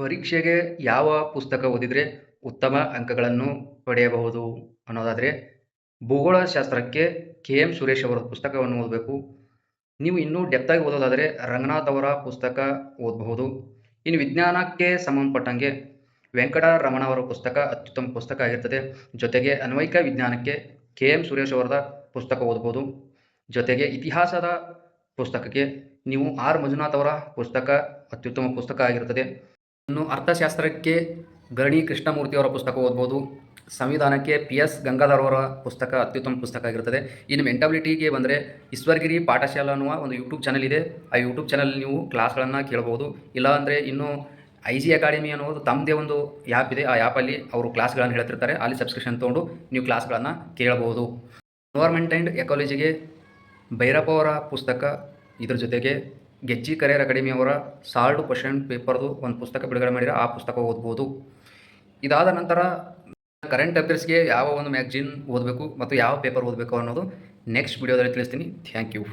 ಪರೀಕ್ಷೆಗೆ ಯಾವ ಪುಸ್ತಕ ಓದಿದರೆ ಉತ್ತಮ ಅಂಕಗಳನ್ನು ಪಡೆಯಬಹುದು ಅನ್ನೋದಾದರೆ ಭೂಗೋಳಶಾಸ್ತ್ರಕ್ಕೆ ಕೆ.ಎಂ. ಸುರೇಶ್ ಅವರ ಪುಸ್ತಕವನ್ನು ಓದಬೇಕು. ನೀವು ಇನ್ನೂ ಡೆಪ್ತಾಗಿ ಓದೋದಾದರೆ ರಂಗನಾಥ್ ಅವರ ಪುಸ್ತಕ ಓದಬಹುದು. ಇನ್ನು ವಿಜ್ಞಾನಕ್ಕೆ ಸಂಬಂಧಪಟ್ಟಂಗೆ ವೆಂಕಟರಮಣ ಅವರ ಪುಸ್ತಕ ಅತ್ಯುತ್ತಮ ಪುಸ್ತಕ ಆಗಿರ್ತದೆ. ಜೊತೆಗೆ ಅನ್ವಯಿಕ ವಿಜ್ಞಾನಕ್ಕೆ ಕೆ.ಎಂ. ಸುರೇಶ್ ಅವರದ ಪುಸ್ತಕ ಓದಬಹುದು. ಜೊತೆಗೆ ಇತಿಹಾಸದ ಪುಸ್ತಕಕ್ಕೆ ನೀವು ಆರ್ ಮಂಜುನಾಥ್ ಅವರ ಪುಸ್ತಕ ಅತ್ಯುತ್ತಮ ಪುಸ್ತಕ ಆಗಿರುತ್ತದೆ. ಇನ್ನು ಅರ್ಥಶಾಸ್ತ್ರಕ್ಕೆ ಗರಣಿ ಕೃಷ್ಣಮೂರ್ತಿ ಅವರ ಪುಸ್ತಕ ಓದ್ಬೋದು. ಸಂವಿಧಾನಕ್ಕೆ PS ಗಂಗಾಧರ್ ಅವರ ಪುಸ್ತಕ ಅತ್ಯುತ್ತಮ ಪುಸ್ತಕ ಆಗಿರುತ್ತದೆ. ಇನ್ನು ಮೆಂಟಾಬಿಲಿಟಿಗೆ ಬಂದರೆ ಈಶ್ವರಗಿರಿ ಪಾಠಶಾಲಾ ಅನ್ನುವ ಒಂದು ಯೂಟ್ಯೂಬ್ ಚಾನಲ್ ಇದೆ. ಆ ಯೂಟ್ಯೂಬ್ ಚಾನಲ್ ನೀವು ಕ್ಲಾಸ್ಗಳನ್ನು ಕೇಳಬಹುದು. ಇಲ್ಲ ಅಂದರೆ ಇನ್ನು IG ಅಕಾಡೆಮಿ ಅನ್ನೋದು ತಮ್ಮದೇ ಒಂದು ಆ್ಯಪ್ ಇದೆ. ಆ ಆ್ಯಪಲ್ಲಿ ಅವರು ಕ್ಲಾಸ್ಗಳನ್ನು ಹೇಳ್ತಿರ್ತಾರೆ. ಅಲ್ಲಿ ಸಬ್ಸ್ಕ್ರಿಪ್ಷನ್ ತೊಗೊಂಡು ನೀವು ಕ್ಲಾಸ್ಗಳನ್ನು ಕೇಳಬಹುದು. ಎನ್ವೈರ್ಮೆಂಟ್ ಆ್ಯಂಡ್ ಎಕಾಲಜಿಗೆ ಭೈರಪ್ಪ ಅವರ ಪುಸ್ತಕ, ಇದ್ರ ಜೊತೆಗೆ ಗೆಜ್ಜಿ ಕರಿಯರ್ ಅಕಾಡೆಮಿ ಅವರ ಸಾಲ್ಡ್ ಕ್ವಶನ್ ಪೇಪರ್ದು ಒಂದು ಪುಸ್ತಕ ಬಿಡುಗಡೆ ಮಾಡಿರೋ ಆ ಪುಸ್ತಕ ಓದ್ಬೋದು. ಇದಾದ ನಂತರ ಕರೆಂಟ್ ಅಫೇರ್ಸ್ಗೆ ಯಾವ ಒಂದು ಮ್ಯಾಗ್ಝಿನ್ ಓದಬೇಕು ಮತ್ತು ಯಾವ ಪೇಪರ್ ಓದಬೇಕು ಅನ್ನೋದು ನೆಕ್ಸ್ಟ್ ವಿಡಿಯೋದಲ್ಲಿ ತಿಳಿಸ್ತೀನಿ. Thank you.